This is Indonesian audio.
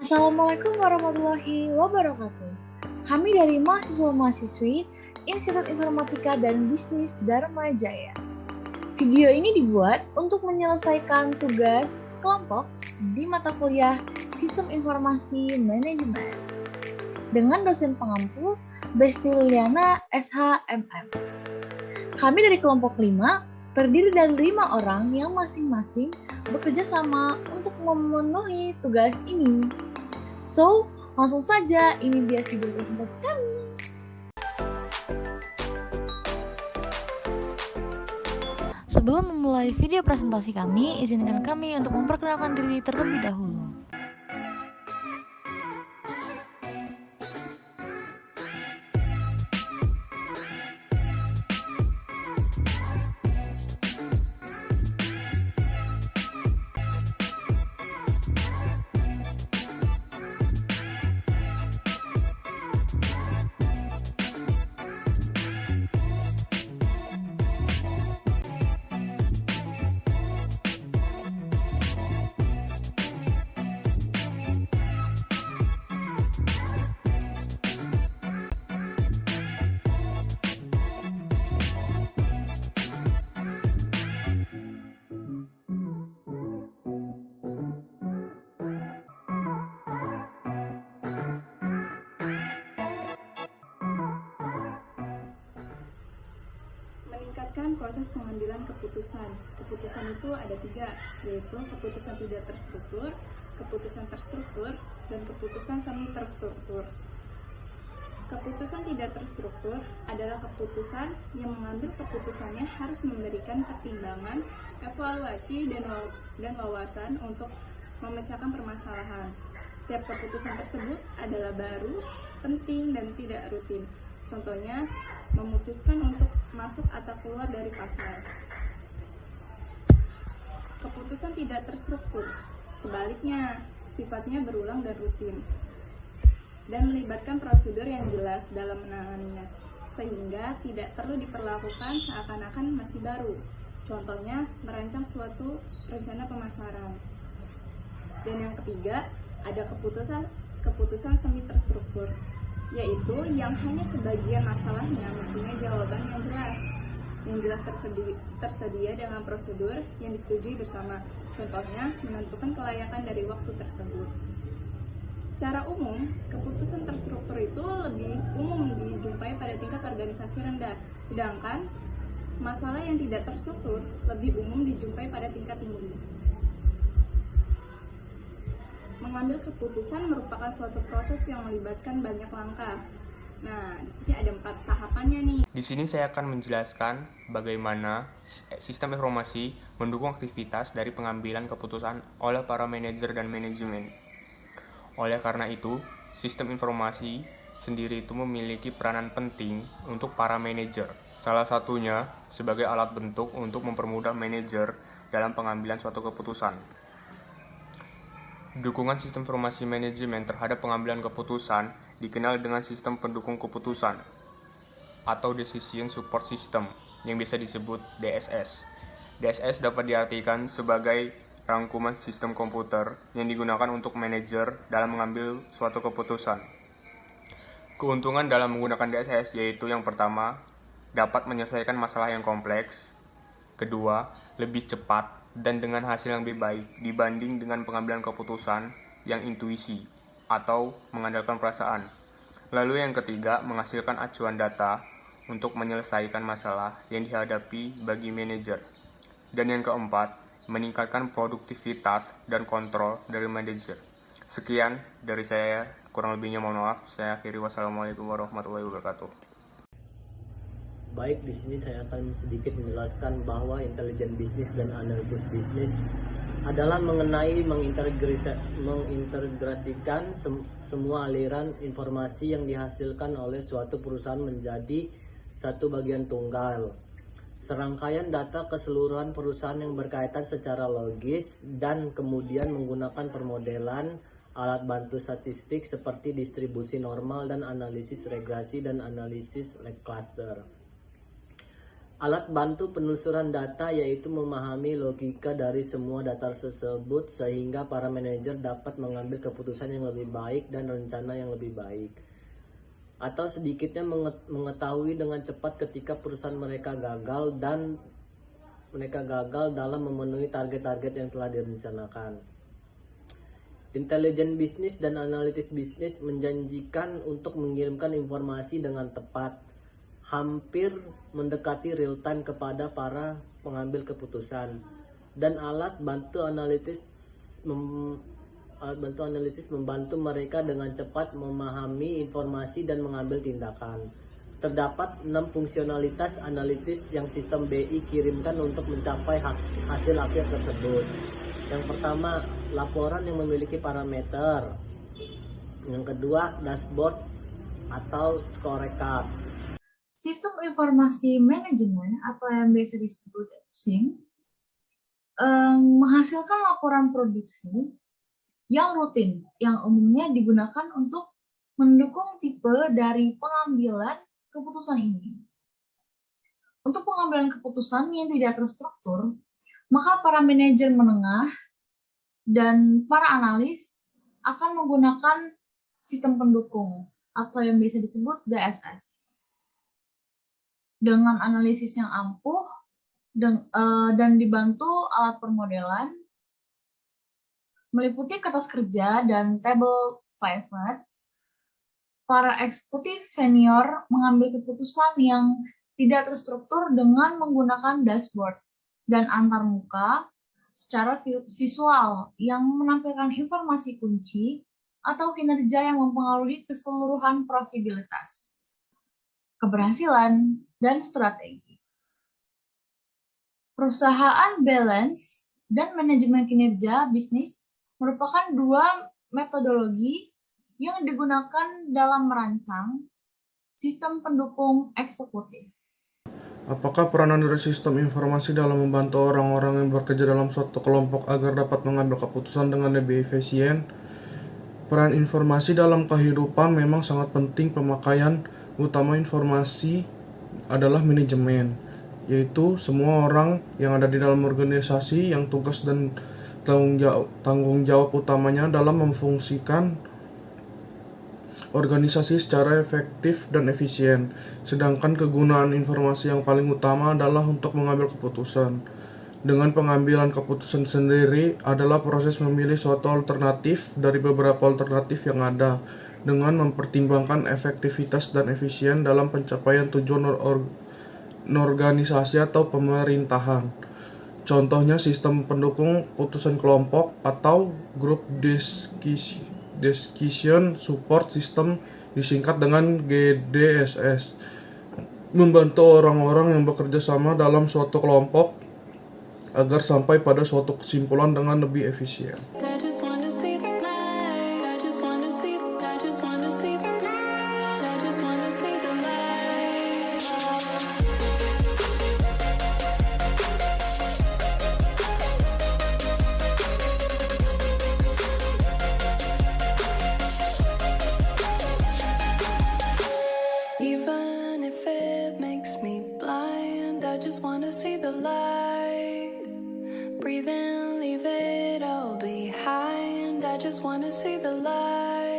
Assalamualaikum warahmatullahi wabarakatuh. Kami dari mahasiswa-mahasiswi Institut Informatika dan Bisnis Dharma Jaya. Video ini dibuat untuk menyelesaikan tugas kelompok di mata kuliah Sistem Informasi Manajemen dengan dosen pengampu Besti Liliana SHMM. Kami dari kelompok 5 terdiri dari 5 orang yang masing-masing bekerja sama untuk memenuhi tugas ini. So, langsung saja, ini dia video presentasi kami. Sebelum memulai video presentasi kami, izinkan kami untuk memperkenalkan diri terlebih dahulu. Meningkatkan proses pengambilan keputusan. Keputusan itu ada 3, yaitu keputusan tidak terstruktur, keputusan terstruktur, dan keputusan semi terstruktur. Keputusan tidak terstruktur adalah keputusan yang mengambil keputusannya harus memberikan pertimbangan, evaluasi, dan wawasan untuk memecahkan permasalahan. Setiap keputusan tersebut adalah baru, penting, dan tidak rutin. Contohnya, memutuskan untuk masuk atau keluar dari pasar. Keputusan tidak terstruktur, sebaliknya, sifatnya berulang dan rutin, dan melibatkan prosedur yang jelas dalam menanganinya, sehingga tidak perlu diperlakukan seakan-akan masih baru. Contohnya, merancang suatu rencana pemasaran. Dan yang ketiga, ada keputusan semi terstruktur, yaitu yang hanya sebagian masalahnya mempunyai jawaban yang jelas tersedia dengan prosedur yang disetujui bersama. Contohnya, menentukan kelayakan dari waktu tersebut. Secara umum, keputusan terstruktur itu lebih umum dijumpai pada tingkat organisasi rendah, sedangkan masalah yang tidak terstruktur lebih umum dijumpai pada tingkat tinggi. Mengambil keputusan merupakan suatu proses yang melibatkan banyak langkah. Nah, di sini ada 4 tahapannya nih. Di sini saya akan menjelaskan bagaimana sistem informasi mendukung aktivitas dari pengambilan keputusan oleh para manajer dan manajemen. Oleh karena itu, sistem informasi sendiri itu memiliki peranan penting untuk para manajer. Salah satunya sebagai alat bentuk untuk mempermudah manajer dalam pengambilan suatu keputusan. Dukungan sistem informasi manajemen terhadap pengambilan keputusan dikenal dengan sistem pendukung keputusan atau Decision Support System yang bisa disebut DSS. DSS dapat diartikan sebagai rangkuman sistem komputer yang digunakan untuk manajer dalam mengambil suatu keputusan. Keuntungan dalam menggunakan DSS yaitu yang pertama, dapat menyelesaikan masalah yang kompleks. Kedua, lebih cepat dan dengan hasil yang lebih baik dibanding dengan pengambilan keputusan yang intuisi atau mengandalkan perasaan. Lalu yang ketiga, menghasilkan acuan data untuk menyelesaikan masalah yang dihadapi bagi manajer. Dan yang keempat, meningkatkan produktivitas dan kontrol dari manajer. Sekian dari saya, kurang lebihnya mohon maaf. Saya akhiri, wassalamualaikum warahmatullahi wabarakatuh. Baik, di sini saya akan sedikit menjelaskan bahwa intelijen bisnis dan analisis bisnis adalah mengenai mengintegrasikan semua aliran informasi yang dihasilkan oleh suatu perusahaan menjadi satu bagian tunggal. Serangkaian data keseluruhan perusahaan yang berkaitan secara logis dan kemudian menggunakan permodelan alat bantu statistik seperti distribusi normal dan analisis regresi dan analisis cluster. Alat bantu penelusuran data yaitu memahami logika dari semua data tersebut sehingga para manajer dapat mengambil keputusan yang lebih baik dan rencana yang lebih baik. Atau sedikitnya mengetahui dengan cepat ketika perusahaan mereka gagal dalam memenuhi target-target yang telah direncanakan. Intelijen bisnis dan analitis bisnis menjanjikan untuk mengirimkan informasi dengan tepat, hampir mendekati real time kepada para pengambil keputusan, dan alat bantu analisis membantu mereka dengan cepat memahami informasi dan mengambil tindakan. Terdapat 6 fungsionalitas analitis yang sistem BI kirimkan untuk mencapai hasil akhir tersebut. Yang pertama, laporan yang memiliki parameter. Yang kedua, dashboard atau scorecard. Sistem informasi manajemen atau yang biasa disebut SIM menghasilkan laporan produksi yang rutin yang umumnya digunakan untuk mendukung tipe dari pengambilan keputusan ini. Untuk pengambilan keputusan yang tidak terstruktur, maka para manajer menengah dan para analis akan menggunakan sistem pendukung atau yang biasa disebut DSS. Dengan analisis yang ampuh dan dibantu alat permodelan, meliputi kertas kerja dan tabel pivot, para eksekutif senior mengambil keputusan yang tidak terstruktur dengan menggunakan dashboard dan antarmuka secara visual yang menampilkan informasi kunci atau kinerja yang mempengaruhi keseluruhan profitabilitas, keberhasilan, dan strategi. Perusahaan balance dan manajemen kinerja bisnis merupakan 2 metodologi yang digunakan dalam merancang sistem pendukung eksekutif. Apakah peranan dari sistem informasi dalam membantu orang-orang yang bekerja dalam suatu kelompok agar dapat mengambil keputusan dengan lebih efisien? Peran informasi dalam kehidupan memang sangat penting. Pemakaian utama informasi adalah manajemen, yaitu semua orang yang ada di dalam organisasi yang tugas dan tanggung jawab utamanya dalam memfungsikan organisasi secara efektif dan efisien. Sedangkan kegunaan informasi yang paling utama adalah untuk mengambil keputusan. Dengan pengambilan keputusan sendiri adalah proses memilih suatu alternatif dari beberapa alternatif yang ada, dengan mempertimbangkan efektivitas dan efisien dalam pencapaian tujuan organisasi atau pemerintahan. Contohnya sistem pendukung keputusan kelompok atau Group Decision Support System, disingkat dengan GDSS, membantu orang-orang yang bekerja sama dalam suatu kelompok agar sampai pada suatu kesimpulan dengan lebih efisien. Even if it makes me blind, I just wanna see the light. Breathe in, leave it all behind. I just wanna see the light.